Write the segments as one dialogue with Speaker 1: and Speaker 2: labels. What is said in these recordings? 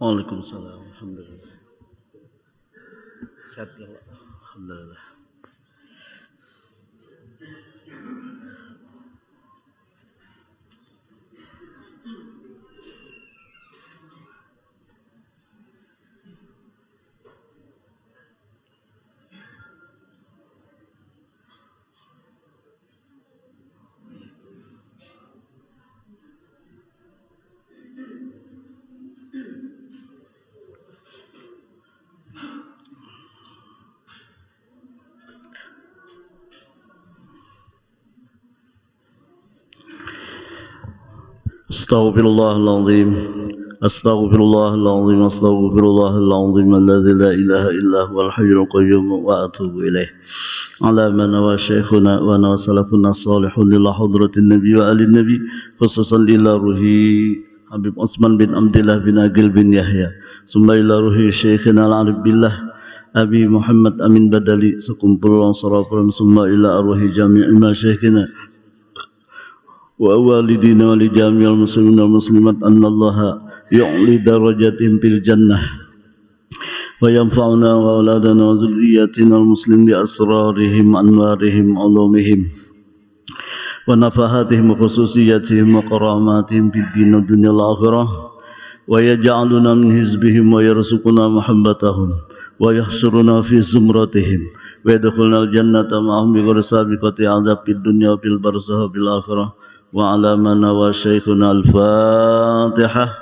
Speaker 1: Waalaikumsalam. Alhamdulillah. Sehat ya, Pak? Alhamdulillah. Astaghfirullahaladzim. Astaghfirullahaladzim. Astaghfirullahaladzim. Alladzi la ilaha illa huwal hayyul qayyum wa atubu ilaih. Ala man wa syekhuna wa na salafuna salihun lillah hadratin nabi wa alin nabi khususan lillah ruhi Habib Utsman bin Abdillah bin Agil bin Yahya summa ila ruhi syekhina al-arif billah Abi Muhammad Amin Badali sekumpul sarafaram summa ila arwahi jami'i masyayikhina wa walidina wa li jami'il muslimin wal muslimat annallaha yu'li darajatihim fil jannah wa yanfa'una wa auladana wa dzurriyyatina al muslimin bi asrarihim anwarihim ulumihim wa nafahatihim wa khususiyatihim wa karamatihim fid din wa dunya al akhirah wa yaj'aluna min hizbihim wa yarzuquna muhabbatahum wa yahsuruna fi zumratihim wa yadkhuluna al jannata ma'ahum bi ghairi sabiqati 'adzab fid dunya wa fil barzakh bil akhirah wa ala man wa syekhuna al-fatihah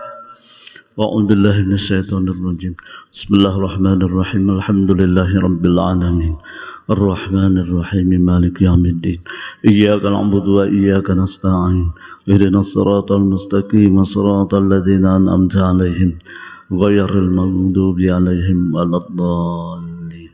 Speaker 1: wa a'udzubillahi minasyaitonir rajim bismillahirrahmanirrahim alhamdulillahi rabbil alamin arrahmanir rahim maliki yaumiddin iyyaka na'budu wa iyyaka nasta'in ihdinas siratal mustaqim siratal ladzina an'amta 'alaihim ghairil maghdubi 'alaihim waladdallin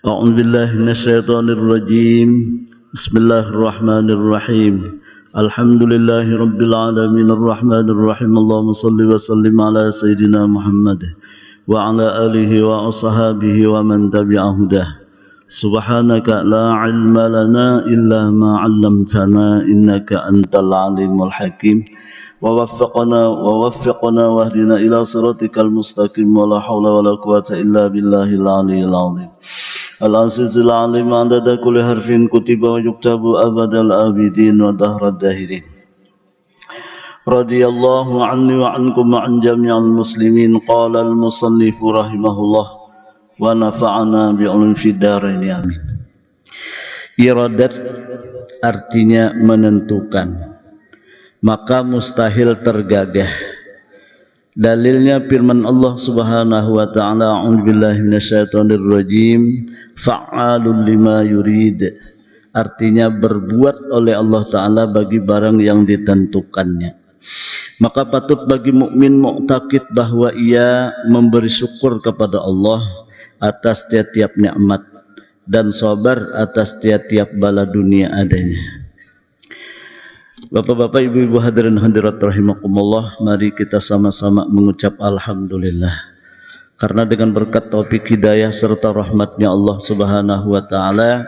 Speaker 1: a'udzubillahi minasyaitonir rajim bismillahirrahmanirrahim Alhamdulillahi Rabbil Alamin Ar-Rahmanir Rahim Allahumma salli wa sallim ala Sayyidina Muhammad wa ala alihi wa ashabihi wa man tabi'ahudah Subhanaka la ilma lana illa ma 'allamtana innaka antal alimul hakim wa waffiqna wahdina ila siratikal mustaqim wa la hawla wa la quwwata illa billahil aliyyil azim Al-Azizil Alim adada kulli harfin kutiba wa yuktabu abadal abidin wa dahrad dahirin radiyallahu anni wa ankum wa an jami'al muslimin qala al-musannifu rahimahullah wa nafa'ana bi'ulum fid dharain amin. Iradat artinya menentukan, maka mustahil tergagah. Dalilnya firman Allah Subhanahu wa taala, a'udzubillahi minasyaitonir rajim, fa'alul lima yurid. Artinya berbuat oleh Allah taala bagi barang yang ditentukannya. Maka patut bagi mukmin mu'taqid bahwa ia memberi syukur kepada Allah atas tiap-tiap nikmat dan sabar atas tiap-tiap bala dunia adanya. Bapak-bapak, ibu-ibu hadirin hadirat rahimakumullah, mari kita sama-sama mengucap alhamdulillah. Karena dengan berkat taufik hidayah serta rahmatnya Allah Subhanahu wa taala,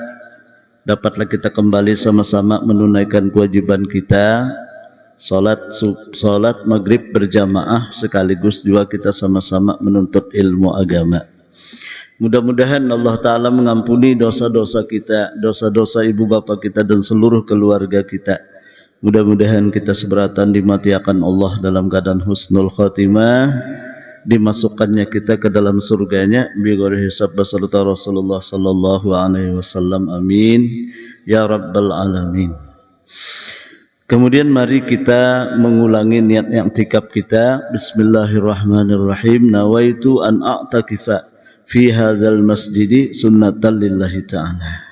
Speaker 1: dapatlah kita kembali sama-sama menunaikan kewajiban kita, salat maghrib berjamaah, sekaligus juga kita sama-sama menuntut ilmu agama. Mudah-mudahan Allah Ta'ala mengampuni dosa-dosa kita, dosa-dosa ibu bapak kita dan seluruh keluarga kita. Mudah-mudahan kita seberatan dimatiakan Allah dalam keadaan husnul khatimah, dimasukkannya kita ke dalam surganya bighairi hisab beserta Rasulullah sallallahu alaihi wasallam, amin ya rabbal alamin. Kemudian mari kita mengulangi niat i'tikaf kita. Bismillahirrahmanirrahim. Nawaitu an a'takifa fi hadzal masjidi sunnatan lillahi ta'ala.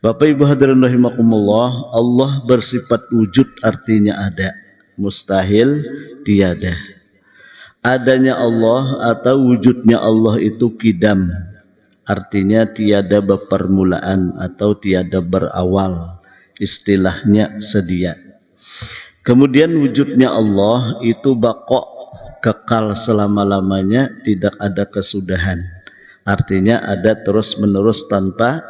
Speaker 1: Bapak ibu hadirin rahimakumullah, Allah bersifat wujud artinya ada. mustahil tiada. Adanya Allah atau wujudnya Allah itu qidam, artinya tiada berpermulaan atau tiada berawal, istilahnya sedia. Kemudian wujudnya Allah itu baqa, kekal selama-lamanya, tidak ada kesudahan, artinya ada terus menerus tanpa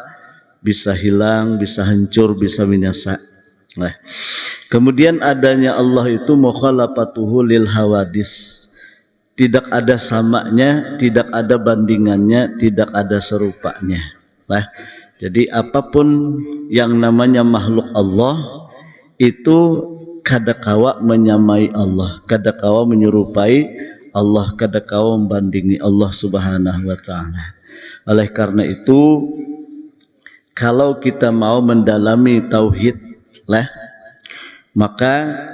Speaker 1: bisa hilang, bisa hancur, bisa binasa. Nah, kemudian adanya Allah itu mukhalafatuhu lil hawadis, tidak ada samanya, tidak ada bandingannya, tidak ada serupanya. Nah, jadi apapun yang namanya makhluk Allah itu kadakawa menyamai Allah, kadakawa menyerupai Allah, kadakawa membandingi Allah Subhanahu wa taala. Oleh karena itu, kalau kita mau mendalami tauhid lah, maka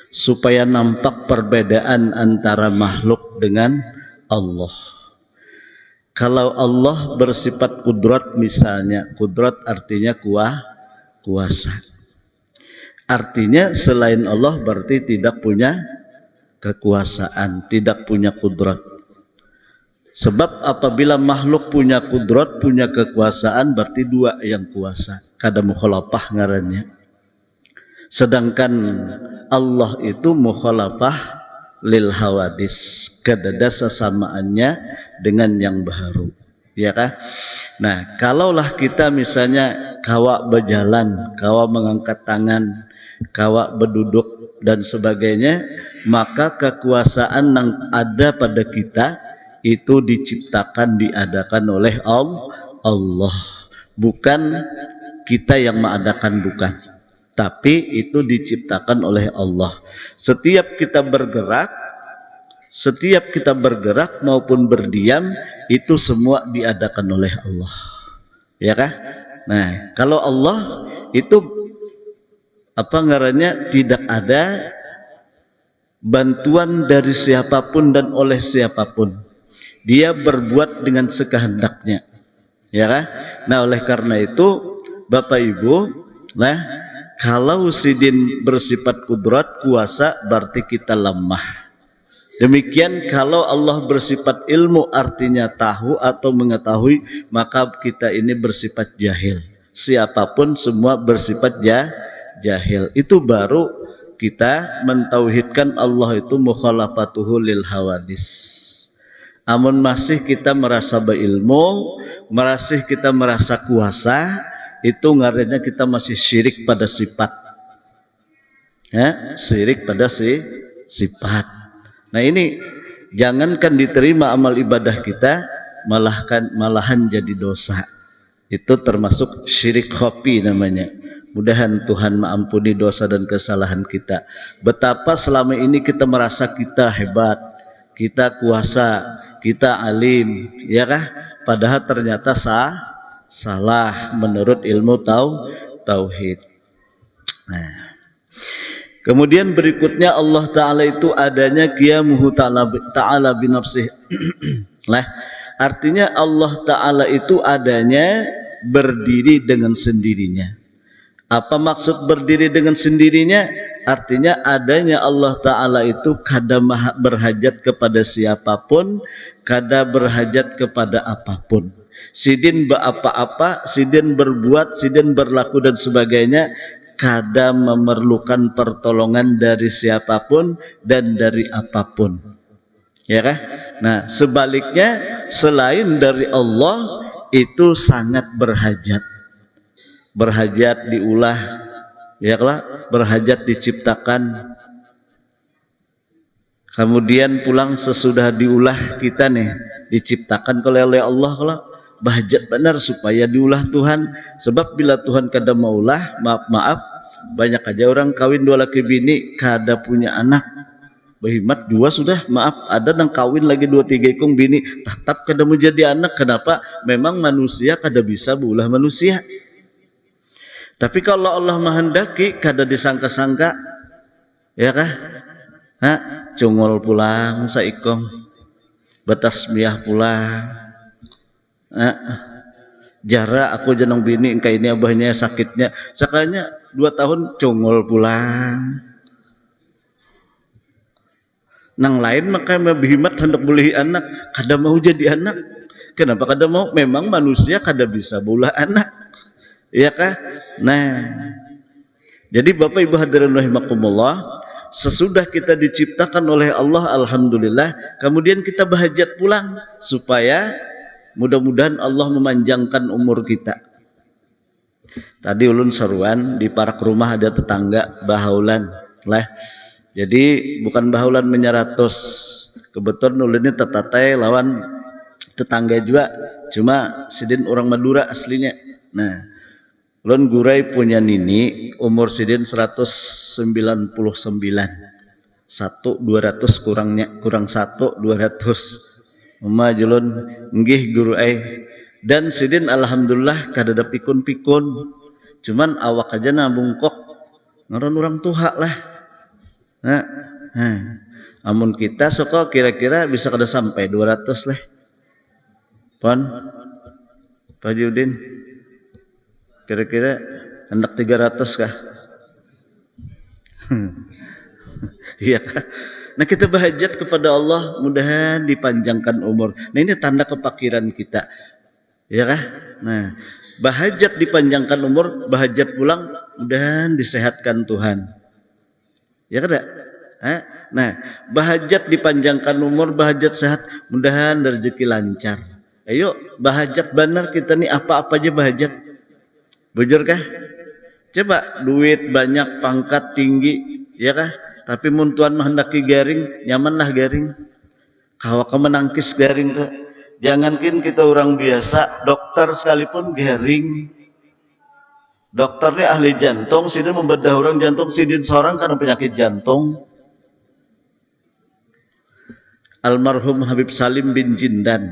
Speaker 1: supaya nampak perbedaan antara makhluk dengan Allah. Kalau Allah bersifat kudrat misalnya, kudrat artinya kuasa. Artinya selain Allah berarti tidak punya kekuasaan, tidak punya kudrat. Sebab apabila makhluk punya kudrat, punya kekuasaan, berarti dua yang kuasa. Kada mukhalafah ngarannya. Sedangkan Allah itu mukhalafah lil hawadis, kadada sesamaannya dengan yang baru, ya kan? Nah, kalaulah kita misalnya kawa berjalan, kawa mengangkat tangan, kawa berduduk dan sebagainya, maka kekuasaan yang ada pada kita itu diciptakan, diadakan oleh Allah, bukan kita yang mengadakan, bukan, tapi itu diciptakan oleh Allah. Setiap kita bergerak maupun berdiam, itu semua diadakan oleh Allah, ya kan? Nah, kalau Allah itu apa ngarannya, tidak ada bantuan dari siapapun dan oleh siapapun. Dia berbuat dengan sekehendaknya, ya kan? Nah, oleh karena itu Bapak Ibu, nah, kalau sidin bersifat kudrat, kuasa, berarti kita lemah. Demikian kalau Allah bersifat ilmu, artinya tahu atau mengetahui, maka kita ini bersifat jahil. Siapapun semua bersifat jahil. Itu baru kita mentauhidkan Allah itu mukhalafatuhu lil hawadis. Amun masih kita merasa berilmu, masih kita merasa kuasa, itu ngarannya kita masih syirik pada sifat, ya, syirik pada sifat. Nah, ini jangankan diterima amal ibadah kita, malahan jadi dosa. Itu termasuk syirik khafi namanya. Mudahan Tuhan mengampuni dosa dan kesalahan kita. Betapa selama ini kita merasa kita hebat, kita kuasa, kita alim, ya kah? Padahal ternyata salah menurut ilmu tauhid. Nah, kemudian berikutnya Allah Ta'ala itu adanya qiyamuhu ta'ala binafsih. Nah, artinya Allah Ta'ala itu adanya berdiri dengan sendirinya. Apa maksud berdiri dengan sendirinya? Artinya adanya Allah Ta'ala itu kada berhajat kepada siapapun, kada berhajat kepada apapun. Sidin apa-apa, sidin berbuat, sidin berlaku dan sebagainya, kada memerlukan pertolongan dari siapapun dan dari apapun, ya kan? Nah, sebaliknya selain dari Allah itu sangat berhajat diulah, ya kan? Berhajat diciptakan. Kemudian pulang sesudah diulah kita nih diciptakan oleh Allah, kalau bahajat benar supaya diulah Tuhan. Sebab bila Tuhan kada maulah, maaf, banyak aja orang kawin 2 laki bini kada punya anak. Behimat 2 sudah, maaf, ada yang kawin lagi 2-3 ikung bini tetap kada mau jadi anak. Kenapa? Memang manusia kada bisa berulah manusia. Tapi kalau Allah menghendaki, kada disangka-sangka, ya kah? Cungol pulang saikong, batasmiyah pulang. Jara aku jenong bini engkau ini abahnya sakitnya, sakanya 2 tahun cungol pulang. Nang lain maka bihimat hendak boleh anak, kada mau jadi anak. Kenapa kada mau? Memang manusia kada bisa bola anak. Iya kah? Nah, jadi Bapak Ibu hadirin rahimakumullah, sesudah kita diciptakan oleh Allah alhamdulillah, kemudian kita bahajat pulang supaya mudah-mudahan Allah memanjangkan umur kita. Tadi ulun seruan di parak rumah ada tetangga bahaulan lah. Jadi bukan bahulan menyeratus. Kebetulan ulun ini tetatai lawan tetangga juga, cuma sidin orang Madura aslinya. Nah, ulun gurai punya nini umur sidin 199. 1 200 kurang 1 200. Mama julun nggih guru dan sidin alhamdulillah kadada pikun-pikun. Cuman awak aja nabungkok ngaran orang tuha lah. Nah, amun kita soko kira-kira bisa kada sampai 200 lah. Pon Pak Judin kira-kira hendak 300 kah? Iya kah? Nah kita bahajat kepada Allah mudahan dipanjangkan umur. Nah ini tanda kepakiran kita. Ya kah? Nah, bahajat dipanjangkan umur, bahajat pulang mudahan disehatkan Tuhan. Ya kada? Nah, bahajat dipanjangkan umur, bahajat sehat, mudahan rezeki lancar. Ayo, bahajat benar kita nih apa-apa aja bahajat. Bujur kah? Coba duit banyak, pangkat tinggi, ya kah? Tapi mun Tuhan menghendaki garing, nyamanlah garing. Kau menangkis garing kah? Jangankin kita orang biasa, dokter sekalipun garing. Dokternya ahli jantung, sidin membedah orang jantung, sidin seorang karena penyakit jantung. Almarhum Habib Salim bin Jindan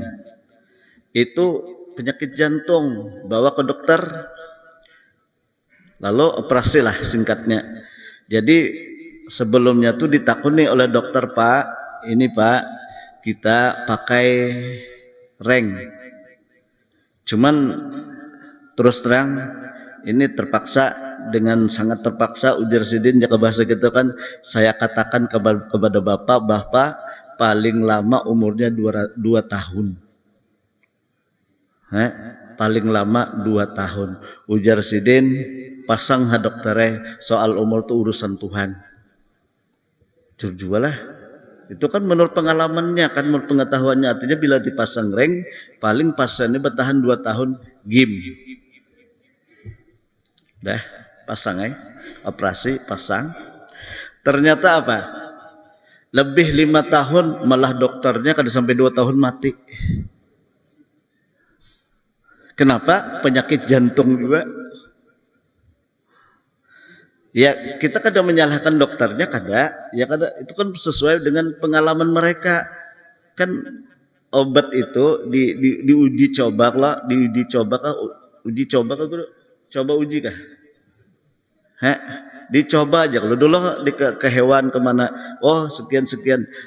Speaker 1: itu penyakit jantung, bawa ke dokter, lalu operasi lah singkatnya. Jadi sebelumnya tuh ditakuni oleh dokter, Pak, ini Pak, kita pakai reng. Cuman terus terang ini terpaksa, dengan sangat terpaksa ujar sidin jaka bahasa kita kan, saya katakan kepada bapak paling lama umurnya 2 tahun. Paling lama 2 tahun. Ujar sidin, pasang ha doktere, soal umur itu urusan Tuhan. Jujur lah. Itu kan menurut pengalamannya, kan menurut pengetahuannya, artinya bila dipasang reng, paling pasiennya bertahan 2 tahun gim. Dah pasang operasi pasang. Ternyata apa? Lebih 5 tahun malah dokternya kada sampai 2 tahun mati. Kenapa? Penyakit jantung juga. Ya kita kada menyalahkan dokternya, kada. Ya kada, itu kan sesuai dengan pengalaman mereka. Kan obat itu diuji coba lah, coba uji kah? Dicoba aja. Kalau dulu ke hewan kemana, oh sekian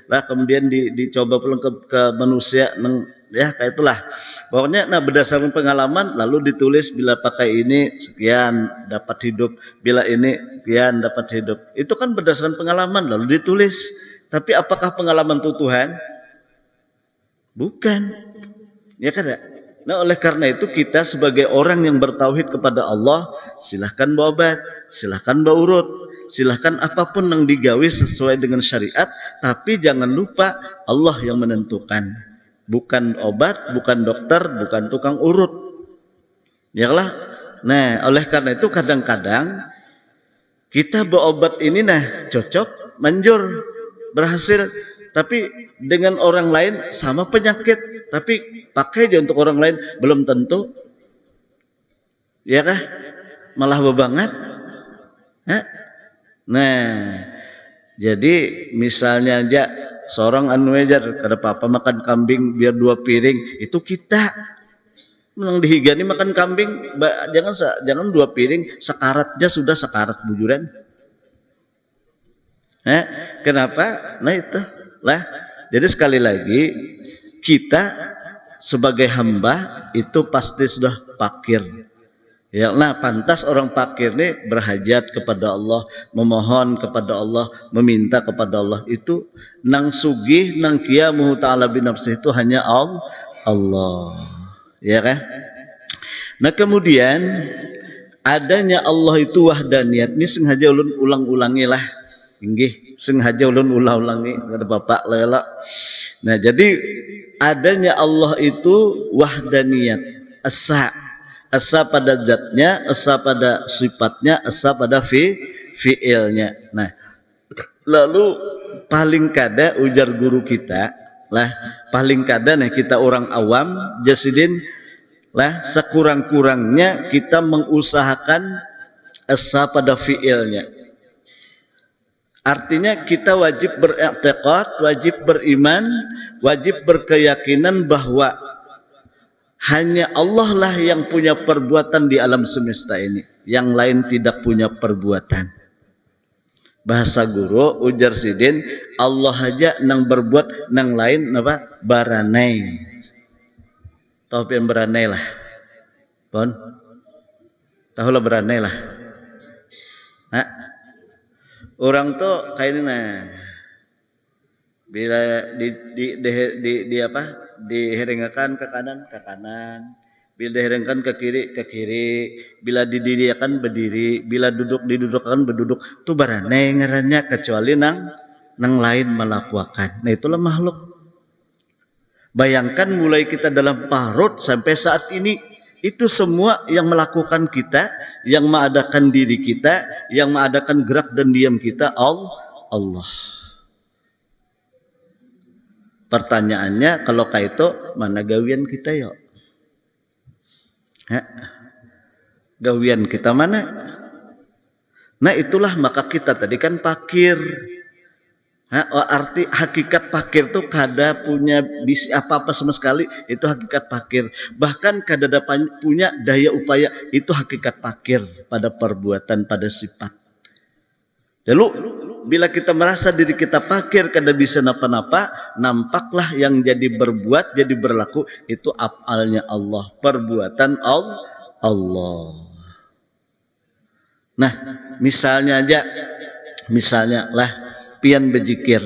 Speaker 1: lah, kemudian dicoba pulang ke manusia, ya kayak itulah. Pokoknya nah berdasarkan pengalaman lalu ditulis bila pakai ini sekian dapat hidup, bila ini sekian dapat hidup. Itu kan berdasarkan pengalaman lalu ditulis. Tapi apakah pengalaman itu Tuhan? Bukan. Ya kan? Nah oleh karena itu kita sebagai orang yang bertauhid kepada Allah, silahkan berobat, silahkan berurut, silahkan apapun yang digawe sesuai dengan syariat, tapi jangan lupa Allah yang menentukan, bukan obat, bukan dokter, bukan tukang urut. Ya lah. Nah oleh karena itu kadang-kadang kita berobat ini nah cocok, manjur, berhasil, tapi dengan orang lain sama penyakit, tapi pakai aja untuk orang lain belum tentu, ya kah? Malah bebangat. Nah, jadi misalnya aja seorang anu ajar kada apa-apa makan kambing biar 2 piring, itu kita menang dihigani makan kambing, jangan 2 piring, sekarat aja sudah sekarat bujuran. Kenapa? Nah itu lah. Jadi sekali lagi kita sebagai hamba itu pasti sudah fakir. Ya, nah pantas orang fakir nih berhajat kepada Allah, memohon kepada Allah, meminta kepada Allah. Itu nang sugih nang qiyamuhu ta'ala binafsih itu hanya Allah. Ya kan? Nah kemudian adanya Allah itu wahdaniyat ini sengaja ulun ulang-ulangi lah. Inggih, sengaja ulun ulang-ulangi kepada Bapak Lela. Nah, jadi adanya Allah itu wahdaniyat, esa. Esa pada zatnya, esa pada sifatnya, esa pada fiilnya. Nah, lalu paling kada ujar guru kita lah, paling kada nih kita orang awam jasidin lah sekurang-kurangnya kita mengusahakan esa pada fiilnya. Artinya kita wajib beriktikad, wajib beriman, wajib berkeyakinan bahwa hanya Allah lah yang punya perbuatan di alam semesta ini. Yang lain tidak punya perbuatan. Bahasa guru ujar sidin, Allah aja nang berbuat, nang lain apa? Baranai. Tahu yang beranai lah. Bon? Tahu lah beranai lah. Hah? Orang tuh kayak ini nah. Bila di apa? Diherengkan ke kanan, bila diherengkan ke kiri, bila didirikan berdiri, bila didudukkan berduduk. Itu baranai ngarannya kecuali nang lain melakukan. Nah itulah makhluk. Bayangkan mulai kita dalam parut sampai saat ini, itu semua yang melakukan kita, yang mengadakan diri kita, yang mengadakan gerak dan diam kita Allah. Pertanyaannya kalau kayak itu mana gawian kita yuk? Gawian kita mana? Nah itulah maka kita tadi kan fakir. Arti hakikat fakir tuh kada punya bisi apa-apa sama sekali, itu hakikat fakir. Bahkan kada punya daya upaya, itu hakikat fakir pada perbuatan, pada sifat. Lalu bila kita merasa diri kita fakir, kada bisa napa-napa, nampaklah yang jadi berbuat, jadi berlaku itu afalnya Allah, perbuatan Allah. Nah, misalnya lah pian berzikir,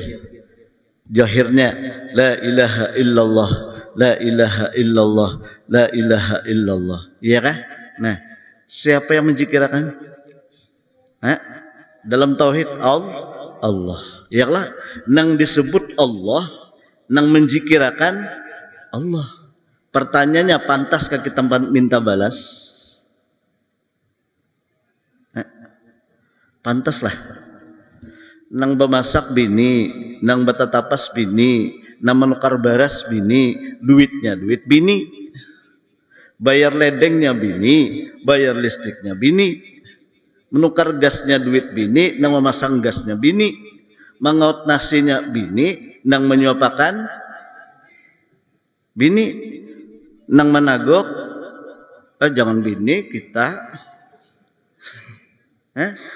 Speaker 1: jahirnya la ilaha illallah, la ilaha illallah, la ilaha illallah. Iya kah? Nah, siapa yang menzikirkan? Dalam tauhid Allah. Iyalah nang disebut Allah, nang menzikirakan Allah. Pertanyaannya pantaskah kita minta balas? Pantaslah. Nang bemasak bini, nang batatapas bini, nang menukar baras bini, duitnya duit bini. Bayar ledengnya bini, bayar listriknya bini. Menukar gasnya duit bini, nang memasang gasnya bini, mengaut nasinya bini, nang menyuapakan bini, nang menagok, jangan bini kita,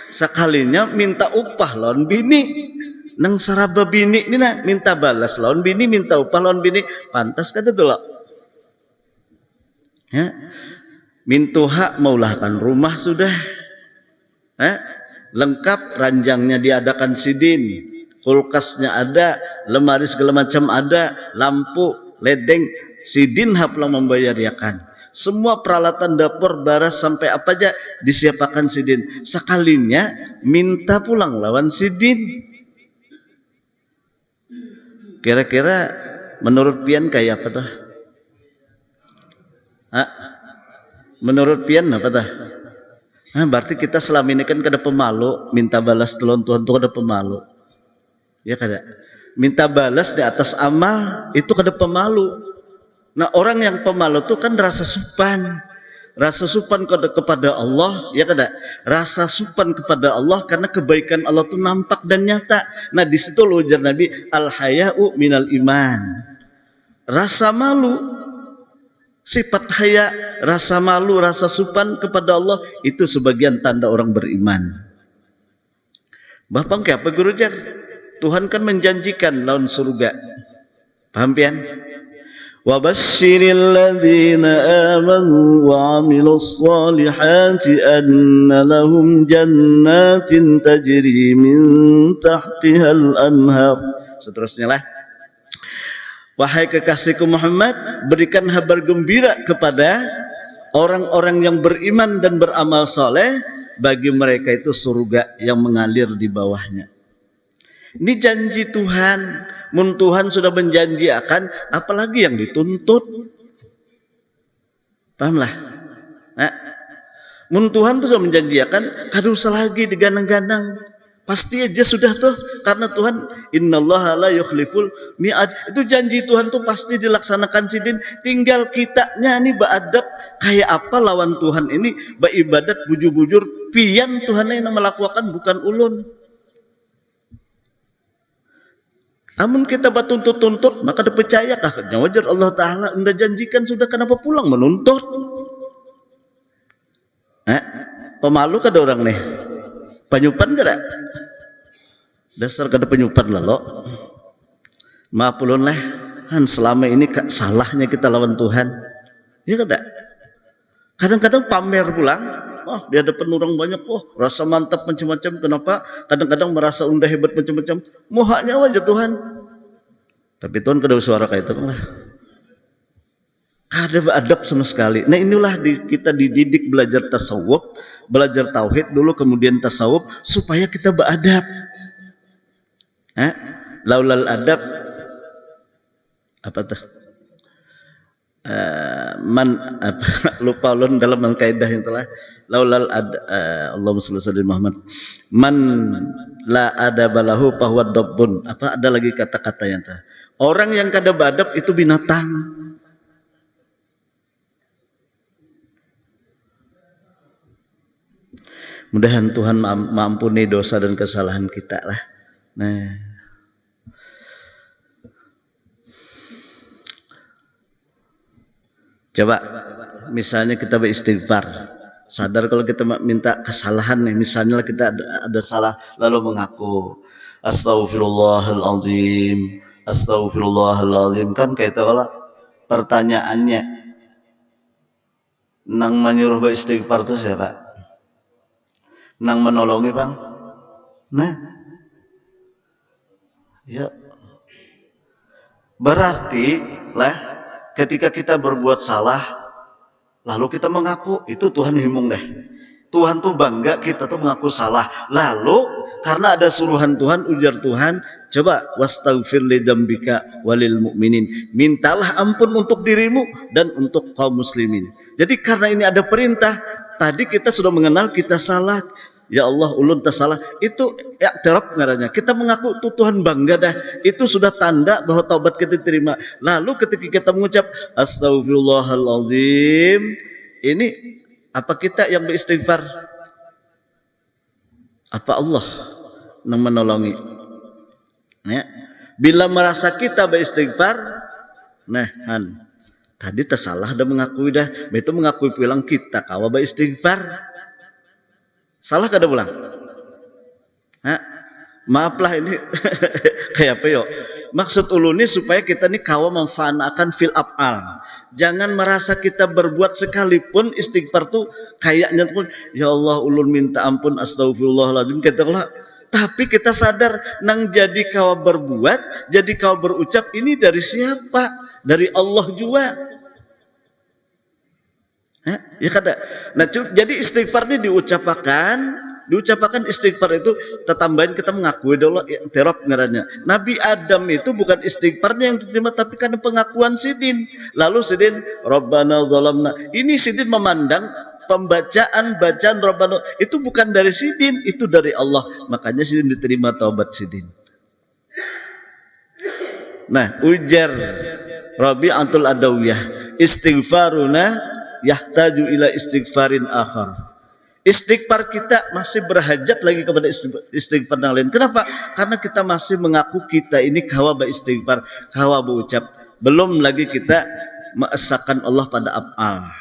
Speaker 1: sekalinya minta upah lawan bini, nang saraba bini ini nah minta balas lawan bini, minta upah lawan bini, pantas kada dulu? Mintuha maulahkan rumah sudah. Lengkap, ranjangnya diadakan sidin, kulkasnya ada, lemari segala macam ada, lampu, ledeng, sidin haplang membayarkan. Semua peralatan dapur, baras sampai apa aja disiapkan sidin. Sekalinya minta pulang lawan sidin. Kira-kira menurut pian kayak apa tuh? Menurut pian apa tuh? Berarti kita selama ini kan kada pemalu, minta balas telon Tuhan tuh kada pemalu. Ya kada. Minta balas di atas amal itu kada pemalu. Nah, orang yang pemalu tuh kan rasa supan. Rasa supan kepada Allah, ya kada? Rasa supan kepada Allah karena kebaikan Allah tuh nampak dan nyata. Nah, di situ loh ujar Nabi, al-haya'u minal iman. Rasa malu, sifat haya, rasa malu, rasa supan kepada Allah itu sebagian tanda orang beriman. Bapak ke apa guru jar? Tuhan kan menjanjikan lawan surga. Paham pian? وبشر الذين آمنوا وعملوا الصالحات أن لهم جنات تجري من تحتها الأنهار. Seterusnya lah. Wahai kekasihku Muhammad, berikan kabar gembira kepada orang-orang yang beriman dan beramal soleh, bagi mereka itu surga yang mengalir di bawahnya. Ini janji Tuhan. Mun Tuhan sudah menjanjikan, apalagi yang dituntut. Pahamlah? Nah, mun Tuhan tuh sudah menjanjikan, kada usah lagi diganang-ganang. Pasti aja sudah tuh, karena Tuhan innallaha la yukhliful mi'ad. Itu janji Tuhan tuh pasti dilaksanakan sidin. Tinggal kitanya nih beradab kayak apa lawan Tuhan ini, beribadat bujur-bujur pian Tuhan yang melakukan bukan ulun. Amun kita batuntut-tuntut, maka dipercaya kah? Wajar Allah Ta'ala udah janjikan sudah, kenapa pulang menuntut? Pemalu kada orang nih? Penyupan kada? Dasar kada penyupan lah lo. Maaf ulun lah, kan selama ini salahnya kita lawan Tuhan. Ya kada? Kadang-kadang pamer pulang. Oh, di hadapan orang banyak, rasa mantap macam-macam. Kenapa? Kadang-kadang merasa undah hebat macam-macam. Mohaknya aja Tuhan. Tapi Tuhan kada suara kayak itu lah. Kada adab sama sekali. Nah inilah kita dididik belajar tasawuf, belajar tauhid dulu, kemudian tasawuf, supaya kita beradab. Laulal adab apa tuh? Lupa ulun dalam kaidah yang telah laulal Allahumma shalli ala Muhammad, man la adabalahu fahuwa dabbun. Apa ada lagi kata-katanya tuh, orang yang kada beradab itu binatang. Mudahan Tuhan mengampuni dosa dan kesalahan kita lah. Nah, coba misalnya kita beristighfar, sadar kalau kita minta kesalahan nih, misalnya kita ada salah lalu mengaku astaghfirullahaladzim, astaghfirullahaladzim, kan kayak itu kalau pertanyaannya nang menyuruh beristighfar itu siapa? Nang menolongi bang? Nah, ya berarti lah ketika kita berbuat salah lalu kita mengaku, itu Tuhan himung deh. Tuhan tuh bangga kita tuh mengaku salah. Lalu karena ada suruhan Tuhan, ujar Tuhan, coba wastaghfir li dzambika walil mu'minin, mintalah ampun untuk dirimu dan untuk kaum muslimin. Jadi karena ini ada perintah, tadi kita sudah mengenal kita salah. Ya Allah, ulun tak salah. Itu i'tiraf ngarannya. Kita mengaku tuh Tuhan bangga dah. Itu sudah tanda bahwa taubat kita diterima. Lalu ketika kita mengucap astaghfirullahaladzim, ini apa kita yang beristighfar? Apa Allah yang menolongi? Ya. Bila merasa kita beristighfar, nah han, tadi tak salah dah mengakui dah. Itu mengakui pulang kita kawa beristighfar. Salah kada pulang? Maaflah ini kayak apa yo? Maksud ulun ini supaya kita nih kawa memfanakan fil af'al. Jangan merasa kita berbuat sekalipun istighfar tuh kayaknya tuh ya Allah ulun minta ampun astagfirullahaladzim kita lah. Tapi kita sadar nang jadi kawa berbuat, jadi kawa berucap ini dari siapa? Dari Allah juga. Ya kada. Nah, jadi istighfar ini diucapkan istighfar itu tetambahin kita mengakui dulu i'tiraf ngarannya. Nabi Adam itu bukan istighfarnya yang diterima, tapi karena pengakuan sidin. Lalu sidin Rabbana zalamna. Ini sidin memandang bacaan Rabbana itu bukan dari sidin, itu dari Allah. Makanya sidin diterima taubat sidin. Nah, ujar Rabi'atul Adawiyah, istighfaruna yahtaju ila istighfarin akhar. Istighfar kita masih berhajat lagi kepada istighfar yang lain. Kenapa? Karena kita masih mengaku kita ini kawa beristighfar, kawa berucap. Belum lagi kita mengesahkan Allah pada af'al.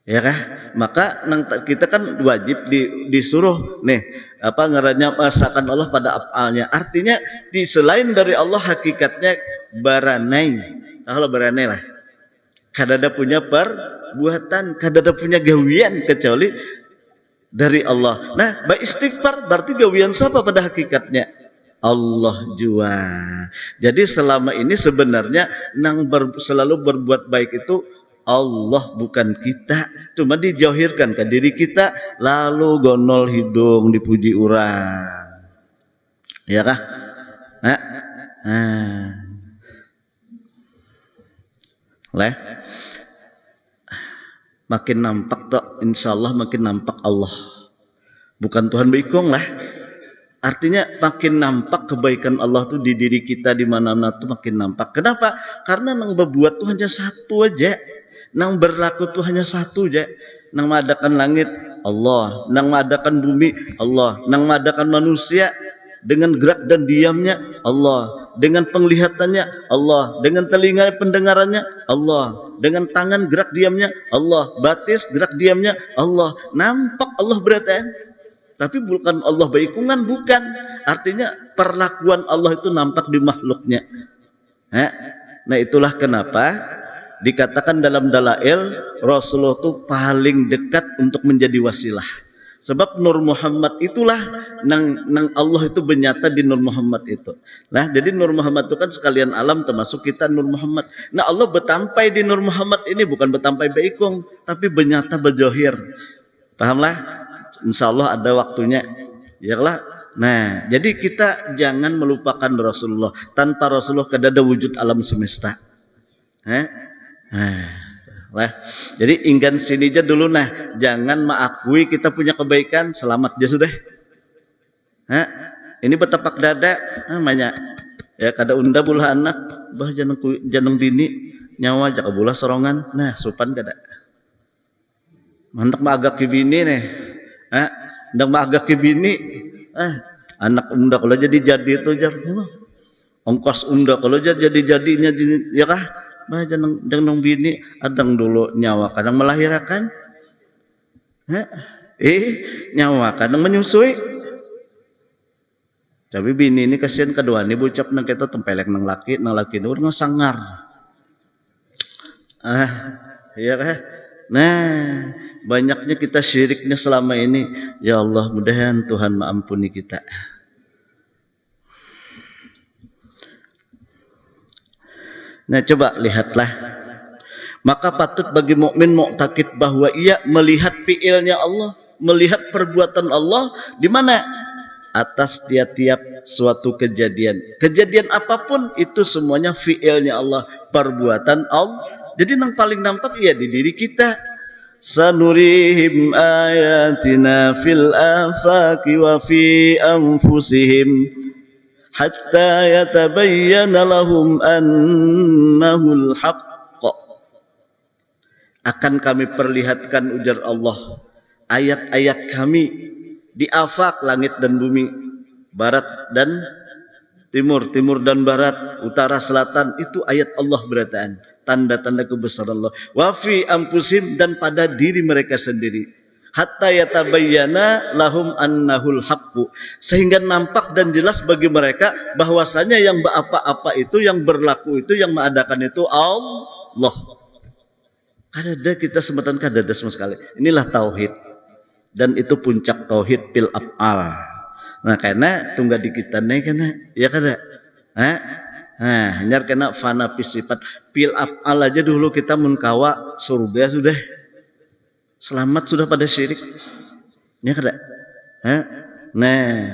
Speaker 1: Ya kah? Maka kita kan wajib disuruh nih apa ngarannya mengesahkan Allah pada af'alnya. Artinya di selain dari Allah hakikatnya baranai. kalau berani lah. Kadada punya perbuatan, kadada punya gawian kecuali dari Allah. Nah, istighfar berarti gawian siapa pada hakikatnya? Allah jua. Jadi selama ini sebenarnya selalu berbuat baik itu Allah, bukan kita. Cuma dijauhirkan ke diri kita, lalu gonol hidung dipuji orang. Ya kah? Leh. Makin nampak tak, insya Allah makin nampak Allah. Bukan Tuhan beikong lah. Artinya makin nampak kebaikan Allah tuh di diri kita, di mana-mana tuh makin nampak. Kenapa? Karena nang berbuat tuh hanya satu aja. Nang berlaku tuh hanya satu aja. Nang mengadakan langit Allah, nang mengadakan bumi Allah, nang mengadakan manusia dengan gerak dan diamnya Allah, dengan penglihatannya Allah, dengan telinga pendengarannya Allah, dengan tangan gerak diamnya Allah, batis gerak diamnya Allah. Nampak Allah berarti. Tapi bukan Allah baikungan, bukan. Artinya perlakuan Allah itu nampak di makhluknya. Nah itulah kenapa dikatakan dalam dalail Rasulullah itu paling dekat untuk menjadi wasilah. Sebab Nur Muhammad itulah nang Allah itu bernyata di Nur Muhammad itu. Nah, jadi Nur Muhammad itu kan sekalian alam, termasuk kita Nur Muhammad. Nah, Allah bertampai di Nur Muhammad ini bukan bertampai baikung, tapi bernyata berjohir. Pahamlah? Insya Allah ada waktunya. Yalah. Nah, jadi kita jangan melupakan Rasulullah. Tanpa Rasulullah kadada wujud alam semesta. Lah. Jadi inggan sini aja dulu nah, jangan mengakui kita punya kebaikan, selamat aja sudah. Ini betapak dada namanya. Ya kada unda bulah anak, bah janang bini nyawa jaka bulah sorongan. Nah, sopan kada. Mandak maagak ke bini nih. Ndang maagak ke bini. Anak unda kalau jadi itu jar. Ongkos unda kalau jadi-jadinya ya kah? Bah jangan bini adang dulu nyawa kadang melahirkan, nyawa kadang menyusui. Tapi bini ini kasihan kedua nih bucap nang kita tempelek nang laki itu nang sangar. Iya kah? Nah, banyaknya kita syiriknya selama ini. Ya Allah, mudahan Tuhan mengampuni kita. Nah, coba lihatlah. Maka patut bagi mukmin mu'taqid bahwa ia melihat fiilnya Allah, melihat perbuatan Allah di mana? Atas tiap-tiap suatu kejadian. Kejadian apapun itu semuanya fiilnya Allah, perbuatan Allah. Jadi yang paling nampak ya di diri kita. Sanurihim ayatina fil afaqi wa fi anfusihim hatta yatabayyana lahum annahul haqq. Akan kami perlihatkan, ujar Allah, ayat-ayat kami di afaq, langit dan bumi, barat dan timur dan barat, utara selatan. Itu ayat Allah berataan, tanda-tanda kebesaran Allah. Wa fi anfusihim, dan pada diri mereka sendiri. Hatta yatabayyana lahum annahul haqqu, sehingga nampak dan jelas bagi mereka bahwasanya yang apa-apa itu, yang berlaku itu, yang mengadakan itu Allah. Kadada kita sematan kadada sama sekali. Inilah tauhid, dan itu puncak tauhid fil af'al. Nah, karena tunggal di kita nih kana ya kada. Nyar kena fana sifat fil af'al aja dulu kita munkawa surga sudah. Selamat sudah pada syirik. Ya kada? Nah.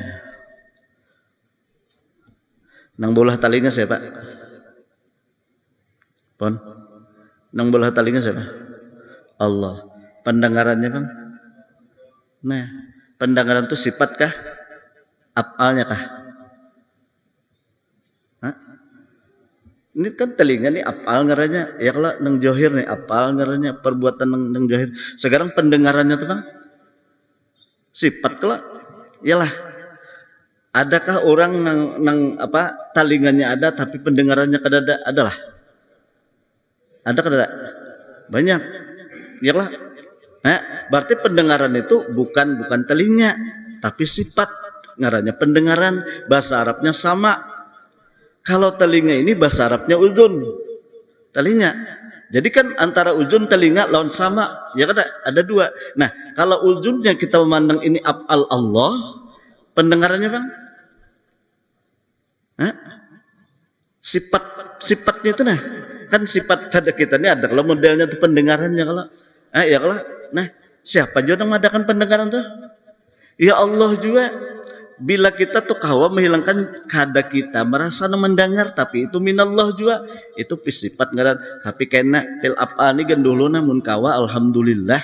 Speaker 1: Nang bolah talinga siapa? Pon. Nang bolah talinga siapa? Allah. Pendengarannya, Bang? Nah, pendengaran itu sifat kah? Af'alnya kah? Ini kan telinga nih apal ngarannya, ya kalau nang johir nih apal ngarannya, perbuatan nang johir. Sekarang pendengarannya tuh Bang, sifat kelak, iyalah. Adakah orang nang apa talinganya ada tapi pendengarannya kadada? Adalah. Ada kadada? Banyak, iyalah. Berarti pendengaran itu bukan telinga, tapi sifat ngarannya pendengaran. Bahasa Arabnya sama. Kalau telinga ini bahasa Arabnya udhun, telinga. Jadi kan antara ujun telinga lawan sama, ya kan ada dua. Nah, kalau ujunnya kita memandang ini af'al Allah, pendengarannya Bang? Hah? Sifatnya itu nah, kan sifat pada kita ini ada. Kalau modelnya itu pendengarannya kalau, ya kalau, nah siapa juga yang mengadakan pendengaran tuh? Ya Allah juga. Bila kita tuh kawa menghilangkan kada kita merasa mendengar, tapi itu minallah juga, itu sifat ngaran. Tapi kena fil apa ni gendulu namun kawa alhamdulillah.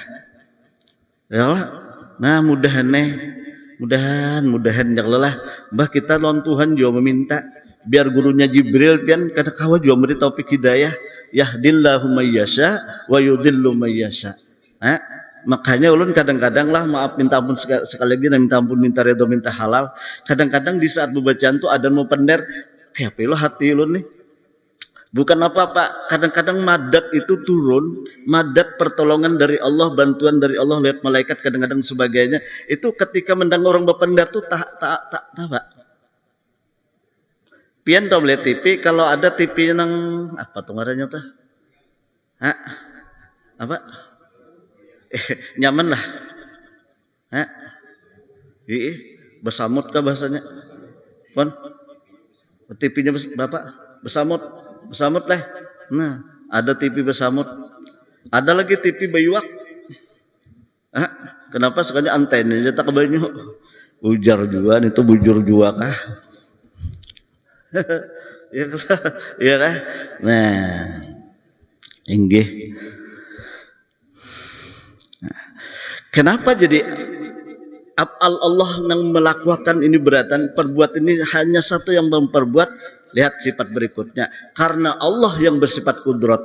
Speaker 1: Ya Allah. Nah mudahan ya Allah. Bah kita lawan Tuhan juga meminta biar gurunya Jibril pian kada kawa juga memberi taufik hidayah, yahdillahu mayyasha wa yudhillu mayyasha. Makanya ulun kadang-kadang lah, maaf minta ampun sekali lagi, dan minta ampun, minta redho, minta halal. Kadang-kadang di saat pembacaan tuh ada mau pender kayak apa lo hati ulun nih. Bukan apa-apa, kadang-kadang madat itu turun, madat pertolongan dari Allah, bantuan dari Allah, lihat malaikat kadang-kadang sebagainya. Itu ketika mendengar orang berpendar tuh tak Pak. Pian tau lihat TV, kalau ada TV yang apa tuh ngarannya tuh? Apa? Nyaman lah. Besamut kah bahasanya? Pon? TV-nya Bapak besamut lah. Nah, ada TV besamut. Ada lagi TV bayuak. Kenapa sekalinya antenanya tak kebanyu? Ujar juga, itu bujur juga kah? Iya kah? Nah, inggih. Kenapa jadi af'al Allah yang melakukan ini beratan, perbuat ini hanya satu yang memperbuat? Lihat sifat berikutnya. Karena Allah yang bersifat kudrat,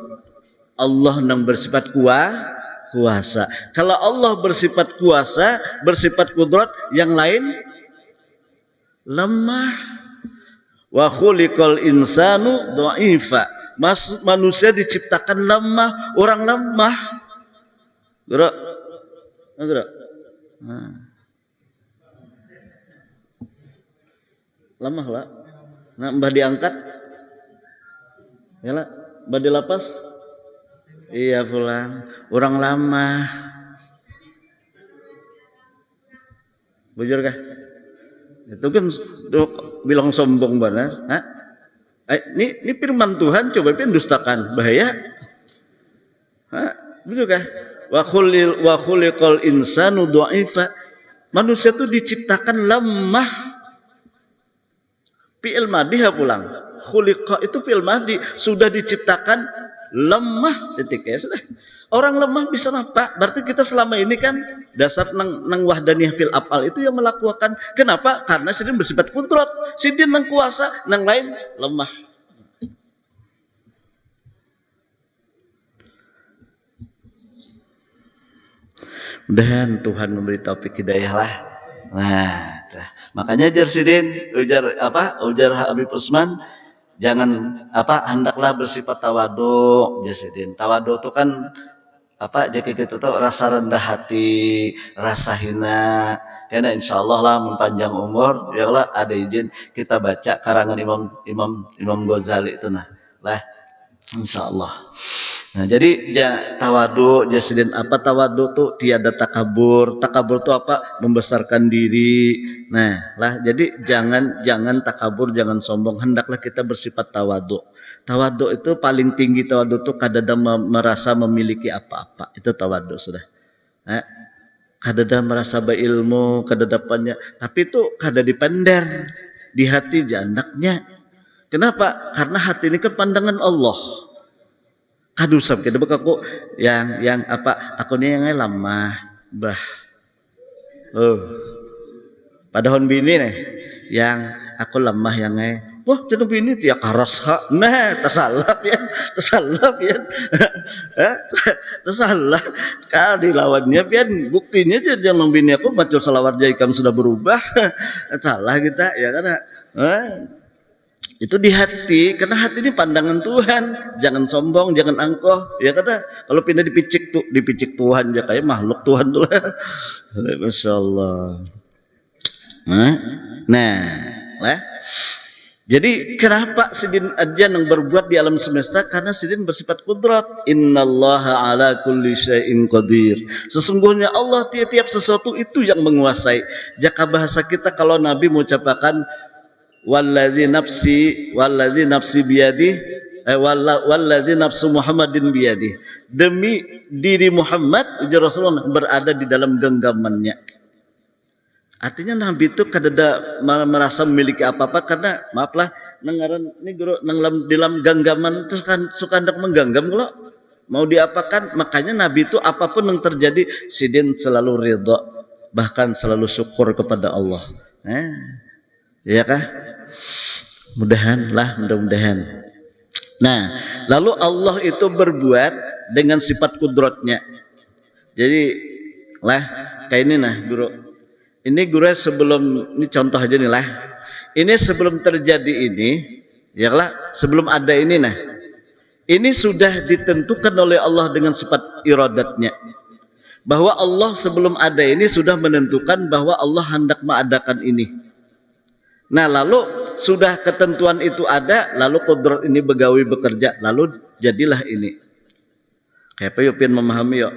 Speaker 1: Allah yang bersifat kuasa. Kalau Allah bersifat kuasa, bersifat kudrat, yang lain lemah. Wa khuliqal insanu dha'ifa. Manusia diciptakan lemah, orang lemah. Gerak. Lemah lah. Nah, mbah diangkat, ya lah, mbah dilapas, iya pulang, orang lama, bujur kah? Itu kan bilang sombong benar, ini firman Tuhan, coba pian dustakan, bahaya, bujur kah? Wa khuliqal insanu dha'ifa. Manusia itu diciptakan lemah. Fi'il madhi pulang. Khuliqa itu fi'il madhi, sudah diciptakan lemah, titik ya sudah. Orang lemah bisa apa? Berarti kita selama ini kan dasar nang wahdaniyah fil af'al itu yang melakukan. Kenapa? Karena sidin bersifat kudrat, sidin nang kuasa, nang lain lemah. Mudahan Tuhan memberi taufik hidayah lah. Nah, makanya jar sidin, ujar Habib Usman, jangan hendaklah bersifat tawadu, jar sidin. Tawadu itu kan jika kita tahu rasa rendah hati, rasa hina. Karena insyaallah lah panjang umur, ya Allah ada izin kita baca karangan Imam Ghazali itu lah. Insyaallah. Nah, jadi tawadu, jasidin tawadu tuh tiada takabur. Takabur tuh membesarkan diri. Nah, jadi jangan takabur, jangan sombong. Hendaklah kita bersifat tawadu. Tawadu itu paling tinggi, tawadu tuh kadada merasa memiliki apa-apa. Itu tawadu sudah. Kadada merasa berilmu, kadada banyak. Tapi itu kada dipender di hati jandaknya. Kenapa? Karena hati ini kan pandangan Allah. Aduh sampai kita aku yang aku ni yang lama bah. Padahal bini nih yang aku lemah yang wah jenuh bini tiap karas ha. Nah tersalah pian. Tersalah kali lawannya pian, buktinya aja jangan bini aku macam salawat jaikam sudah berubah. Salah kita ya kan. Itu di hati, karena hati ini pandangan Tuhan. Jangan sombong, jangan angkuh. Ya kata kalau pindah dipicik Tuhan ya kayak makhluk Tuhan tuh lah. Masya Allah. Nah, Jadi kenapa sidin aja yang berbuat di alam semesta? Karena sidin bersifat kudrat. Innallaha ala kulli syai'in qadir. Sesungguhnya Allah tiap-tiap sesuatu itu yang menguasai. Jaka bahasa kita kalau Nabi mengucapkan wallazi nafsi biyadi wallazi nafsu Muhammadin biyadi. Demi diri Muhammad Rasulullah berada di dalam genggamannya. Artinya Nabi itu kadada merasa memiliki apa-apa karena maaflah nengaran ini guru dalam genggaman itu kan suka hendak menggenggam kalau mau diapakan, makanya Nabi itu apapun yang terjadi sidin selalu ridha bahkan selalu syukur kepada Allah. Ya kah? Mudah-mudahan. Nah, lalu Allah itu berbuat dengan sifat kudratnya. Jadi kayak ini guru. Ini guru sebelum ini contoh aja nih lah. Ini sebelum terjadi ini, ya lah, sebelum ada ini ini sudah ditentukan oleh Allah dengan sifat iradatnya. Bahwa Allah sebelum ada ini sudah menentukan bahwa Allah hendak mengadakan ini. Nah, lalu sudah ketentuan itu ada, lalu kudrat ini begawi bekerja, lalu jadilah ini. Kayak apa yuk pian memahami yuk?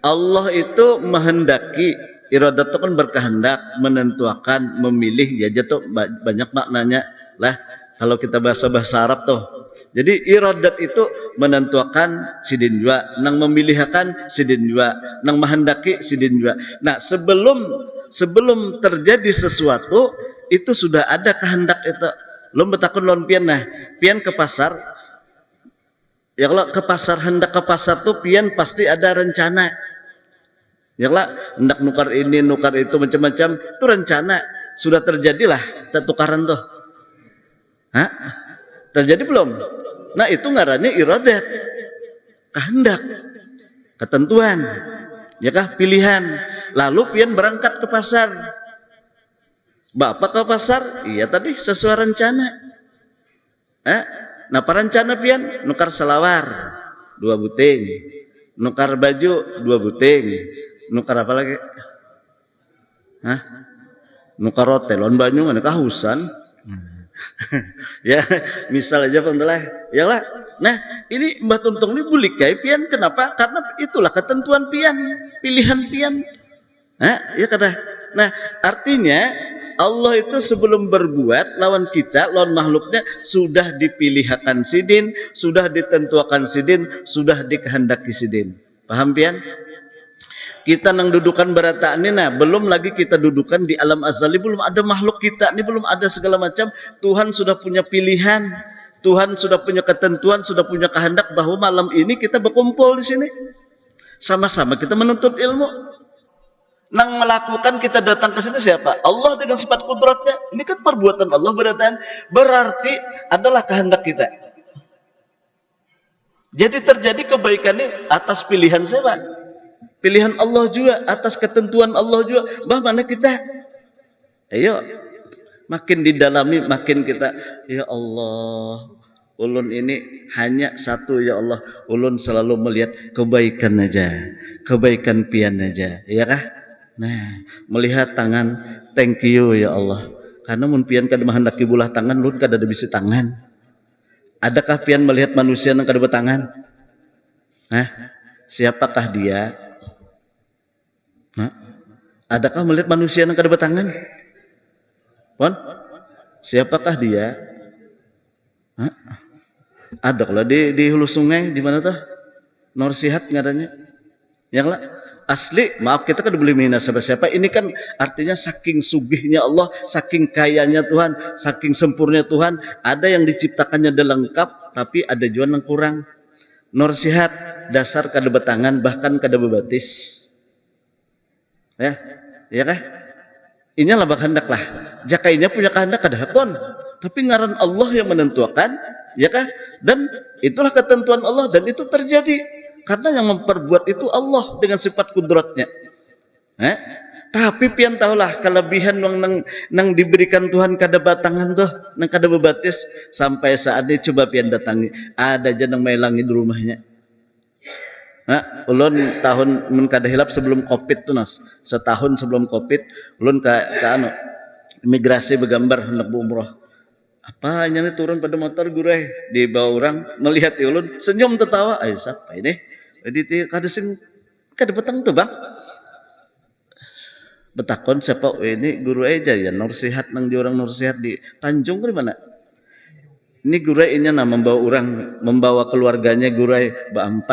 Speaker 1: Allah itu menghendaki, iradat itu kan berkehendak, menentukan, memilih, ya jatuh banyak maknanya lah kalau kita bahasa Arab tuh. Jadi iradat itu menentukan sidin jua, nang memilihkan sidin jua, nang menghendaki sidin jua. Nah, sebelum terjadi sesuatu itu sudah ada kehendak itu. Lo betakun lon pian pian ke pasar. Ya kalau ke pasar hendak ke pasar tuh pian pasti ada rencana. Ya lah, hendak nukar ini, nukar itu macam-macam, itu rencana sudah terjadilah tukaran tuh. Terjadi belum? Nah, itu ngarannya iradat, kehendak, ketentuan, ya kah? Pilihan. Lalu pian berangkat ke pasar. Bapak ke pasar? Iya tadi sesuai rencana. Nah, rencana pian nukar selawar 2 buting, nukar baju 2 buting. Nukar apa lagi? Nukar rotelon banyu nggak kahusan. Ya, misal aja pentelah. Ya lah. Nah, ini Mbah Tuntung ini bulikai pian. Kenapa? Karena itulah ketentuan pian, pilihan pian. Ya kata. Nah, artinya Allah itu sebelum berbuat lawan kita, lawan makhluknya sudah dipilihkan sidin, sudah ditentukan sidin, sudah dikehendaki sidin. Paham pian? Kita nang dudukan berataan ini, belum lagi kita dudukan di alam azali, belum ada makhluk kita, ini belum ada segala macam. Tuhan sudah punya pilihan, Tuhan sudah punya ketentuan, sudah punya kehendak bahwa malam ini kita berkumpul di sini, sama-sama kita menuntut ilmu. Nang melakukan kita datang ke sini siapa? Allah dengan sifat kudratnya. Ini kan perbuatan Allah berataan, berarti adalah kehendak kita. Jadi terjadi kebaikan ini atas pilihan siapa? Pilihan Allah juga, atas ketentuan Allah juga. Mana kita? Ayo, makin didalami, makin kita, ya Allah, ulun ini hanya satu, ya Allah, ulun selalu melihat kebaikan aja, kebaikan pian aja, ya kah? Nah, melihat tangan, thank you ya Allah. Karena mun pian kada menghendaki bulah tangan, ulun kada ada bisi tangan. Adakah pian melihat manusia yang kada bertangan? Siapakah dia? Adakah melihat manusia yang kada bertangan? Siapakah dia? Ada kalau di hulu sungai di mana tuh? Norsihat ngadanya. Yang lah asli, maaf kita kan boleh menghina siapa-siapa. Ini kan artinya saking sugihnya Allah, saking kayanya Tuhan, saking sempurnya Tuhan. Ada yang diciptakannya ada lengkap, tapi ada juga yang kurang. Norsihat dasar kada bertangan, bahkan kada berbatis. Ya kah? Inilah kehendak lah. Jakainya punya kehendak kada hakon, tapi ngaran Allah yang menentukan, ya kah? Dan itulah ketentuan Allah dan itu terjadi karena yang memperbuat itu Allah dengan sifat kudratnya. Tapi pian tahulah kelebihan nang diberikan Tuhan kada batangan tuh, nang kada bebatis sampai saat ini coba pian datangi, ada aja nang melangi di rumahnya. Ulun tahun mun kada hilap sebelum Covid tuh setahun sebelum Covid ulun ke imigrasi begambar hendak umroh. Apa nya turun pada motor gurai di bawah orang melihat ulun senyum tertawa. Ay siapa ini? Jadi kada sing kada petang tuh bang. Betakon siapa ini guru aja ya Nur Sihat nang di orang Nur Sihat di Tanjung di mana? Ini gurai ini membawa orang membawa keluarganya gurai Ba4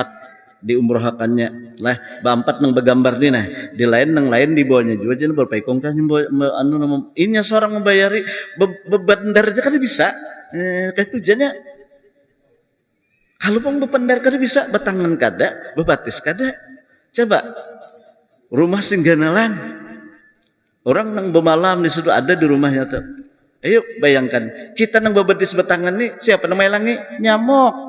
Speaker 1: diumrohakannya lah Ba4 nang begambar nih nah di lain nang lain di bawahnya juga jadi berpaikong kan anu ini seorang membayari bebandar aja kan bisa kayak tujuannya kalau pun bebandar kan bisa batangan kada bebatis kada coba rumah singganalan orang nang bemalam di situ ada di rumahnya tuh ayo bayangkan kita nang bebatis batangan nih siapa namanya langi nyamuk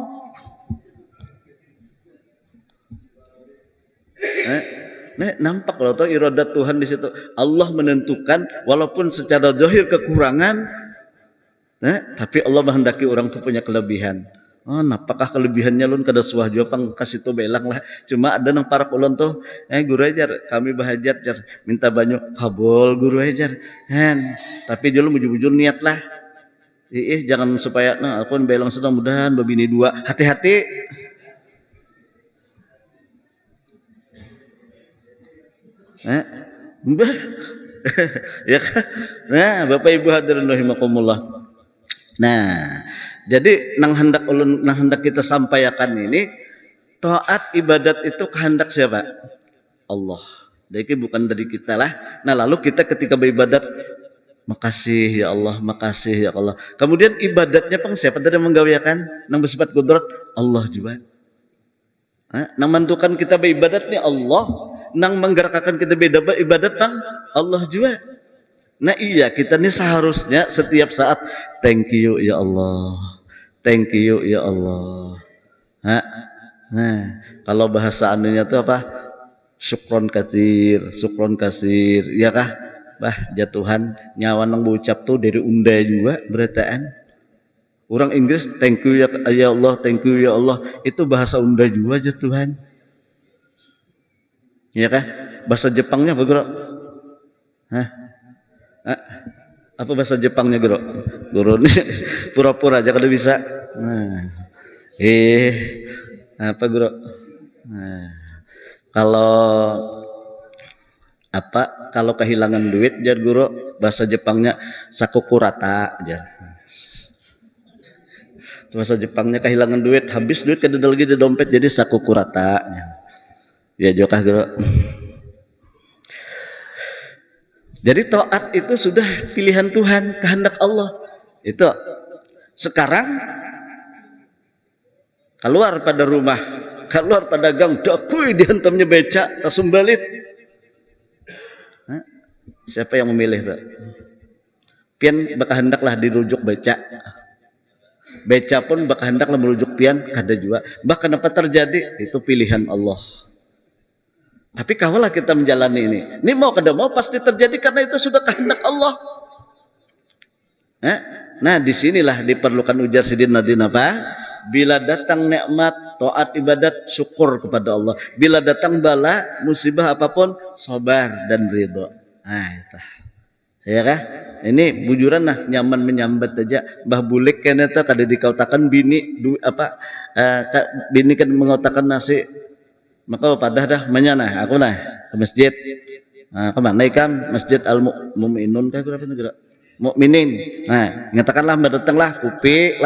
Speaker 1: nampak loh tuh iradat Tuhan di situ. Allah menentukan walaupun secara zahir kekurangan, tapi Allah menghendaki orang itu punya kelebihan. Oh, apakah kelebihannya lun kada suah jua pang kasih tu belang lah. Cuma ada nang para ulun tuh, guru ajar kami bahajat jar minta banyak kabul guru ajar. Tapi dulu bujur-bujur niat lah. Jangan supaya aku belang sedang mudahan babini 2. Hati-hati. Ya kan? Nah, Bapak Ibu hadirin rahimakumullah. Nah, jadi nang hendak kita sampaikan ini taat ibadat itu kehendak siapa? Allah. Jadi bukan dari kita lah. Nah, lalu kita ketika beribadat makasih ya Allah, makasih ya Allah. Kemudian ibadatnya pang siapa tadi menggawiakan? Nang bersifat kudrat Allah juga. Nang menentukan kita beribadat nih Allah, nang menggerakkan kita ibadat pang Allah juga. Nah iya kita nih seharusnya setiap saat thank you ya Allah, thank you ya Allah. Nah kalau bahasa anunya tuh apa? Syukron kasir, ya kah? Bah jatuhan nyawa nang berucap tuh dari undai juga berataan. Orang Inggris thank you ya Allah, thank you ya Allah itu bahasa unda juga aja Tuhan. Ya kah? Bahasa Jepangnya apa Guru? Apa bahasa Jepangnya Guru? Guru ini pura-pura aja kalau bisa. Apa Guru? Kalau kehilangan duit jar Guru bahasa Jepangnya sakukurata aja. Bahasa Jepangnya kehilangan duit, habis duit kada lagi di dompet jadi sakukurata. Ya jokah Guru. Jadi taat itu sudah pilihan Tuhan, kehendak Allah. Itu sekarang keluar pada rumah, keluar pada gang, dakui dihantamnya beca, tasumbalit. Siapa yang memilih tuh? Pian bakal hendaklah dirujuk beca. Beca pun bakal hendaklah merujuk pian kada juga. Bahkan apa terjadi itu pilihan Allah. Tapi kawalah kita menjalani ini. Ini mau kada mau pasti terjadi karena itu sudah kehendak Allah. Nah disinilah diperlukan ujar sidin nadin apa? Bila datang nikmat, taat ibadat, syukur kepada Allah. Bila datang bala, musibah apapun, sabar dan ridho. Nah itu. Ya kah? Ini bujuran nah nyaman menyambat aja. Mbah bulik kene ta kada dikautakan bini bini kan mengautakan nasi. Maka padah dah menyana aku nah ke masjid. Kemana ikam masjid Al Mu'minun kah berapa negara? Mukminin. Nah, nyatakanlah mbak datanglah kupi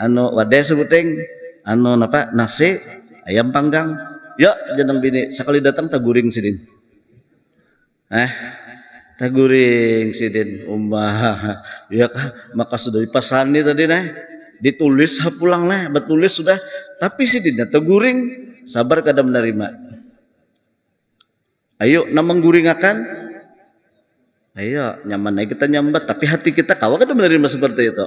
Speaker 1: anu wadah sebuting anu napa nasi ayam panggang. Ya jeneng bini sekali datang taguring sidin. Taguring sidin ya kah maka sudah dipasani tadi nah ditulis pulang nah betulis sudah tapi sidinnya taguring sabar kada menerima ayo namang guringakan ayo nyaman naik kita nyambat tapi hati kita kawa kada menerima seperti itu.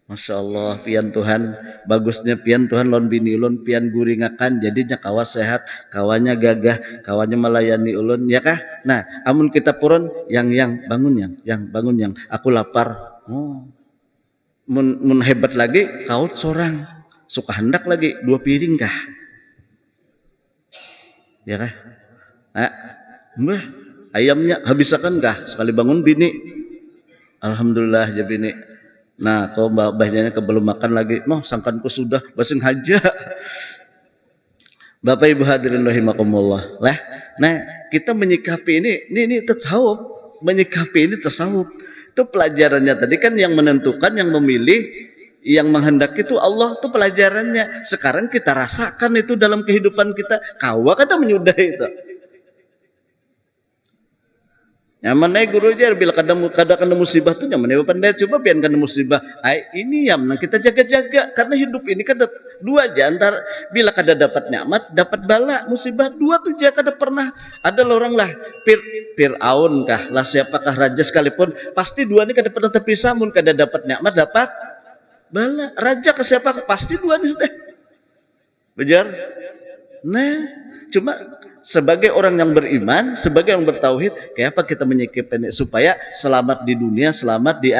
Speaker 1: Masya Allah pian Tuhan bagusnya pian Tuhan lon bini ulun pian guringakan jadinya kawa sehat kawanya gagah kawanya melayani ulun ya kah. Nah amun kita purun yang bangun yang aku lapar mun hebat lagi kaut sorang suka hendak lagi 2 piring kah ya kah mbah ayamnya habisakan kah sekali bangun bini, alhamdulillah ya bini. Nah kau mbahnya belum makan lagi, noh sangkanku sudah basing haja. Bapak Ibu hadirin rahimakumullah. Nah, kita menyikapi ini tasawuf, menyikapi ini tasawuf. Itu pelajarannya tadi kan yang menentukan, yang memilih, yang menghendaki itu Allah, itu pelajarannya. Sekarang kita rasakan itu dalam kehidupan kita. Kawa kada menyudah itu. Nyaman naik guru aja bila kada musibah tuh nyaman pandai coba pian kada musibah. Ini yang kita jaga-jaga karena hidup ini kada dua aja antara bila kada dapat nikmat dapat bala musibah dua tuh aja kada pernah ada orang lah Fir'aun kah lah siapakah raja sekalipun pasti dua ini kada pernah terpisah mun kada dapat nikmat dapat bala raja ke siapa pasti dua ini sudah bejar. Nah cuma sebagai orang yang beriman, sebagai yang bertauhid, kayak apa kita menyikapi supaya selamat di dunia, selamat di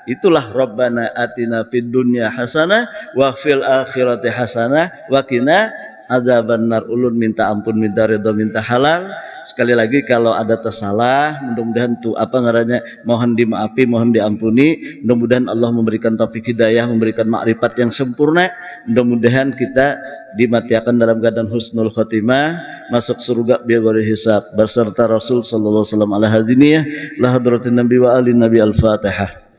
Speaker 1: itulah Rabbana atina fid dunya hasanah wa fil akhirati hasanah wa qina azabannar. Ulun minta ampun, minta ridho, minta halal. Sekali lagi kalau ada tersalah, mudah-mudahan tuh apa ngarannya mohon dimaafi, mohon diampuni. Mudah-mudahan Allah memberikan taufik hidayah, memberikan makrifat yang sempurna. Mudah-mudahan kita dimatiakan dalam keadaan husnul khotimah, masuk surga bighairi hisab beserta Rasul sallallahu alaihi wasallam ala hadiniyah la hadratin nabi wa ali nabi al-Fatihah.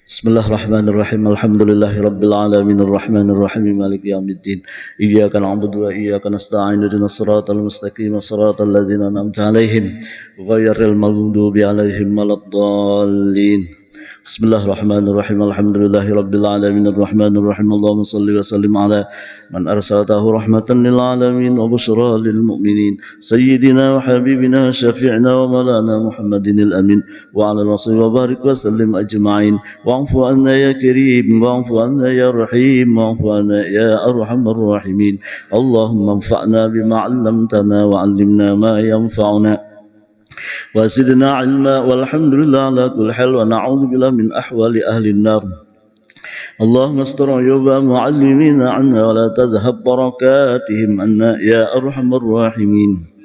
Speaker 1: Bismillahirrahmanirrahim. Alhamdulillahi rabbil alamin arrahmanir rahim maliki yaumiddin. Iyyaka na'budu wa iyyaka nasta'in ihdinas siratal mustaqim siratal ladzina an'amta 'alaihim ghairil maghdubi 'alaihim waladdallin. Bismillahirrahmanirrahim. Alhamdulillahi rabbil alamin arrahmanir rahim. Allahumma shalli wa sallim ala man arsaltahu rahmatan lil alamin wa bushra lil mu'minin sayyidina wa habibina syafi'ina wa maulana Muhammadin al amin wa ala alihi wa barik wa sallim ajma'in wa'fu anna ya karim wa'fu anna ya rahim wa'fu anna ya arhamar rahimin. Allahumma anfa'na bima 'allamtana wa 'allimna ma yanfa'una وزدنا علما والحمد لله على كل حال ونعوذ بالله من أحوال أهل النار. اللهم استر عيوب معلمين عنا ولا تذهب بركاتهم عنا يا أرحم الراحمين.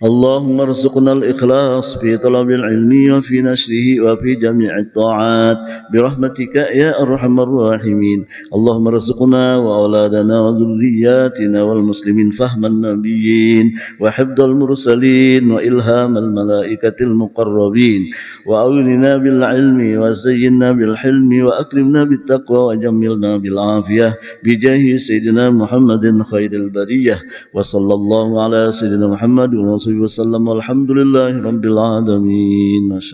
Speaker 1: اللهم ارزقنا الإخلاص في طلب العلم وفي نشره وفي جميع الطاعات برحمتك يا أرحم الراحمين. اللهم ارزقنا وأولادنا وذرياتنا والمسلمين فهم النبيين وحفظ المرسلين وإلهام الملائكة المقربين وأولنا بالعلم وزينا بالحلم وأكرمنا بالتقوى وجملنا بالعافية بجاه سيدنا محمد خير البرية وصلى الله على سيدنا محمد وسلم والحمد لله رب العالمين.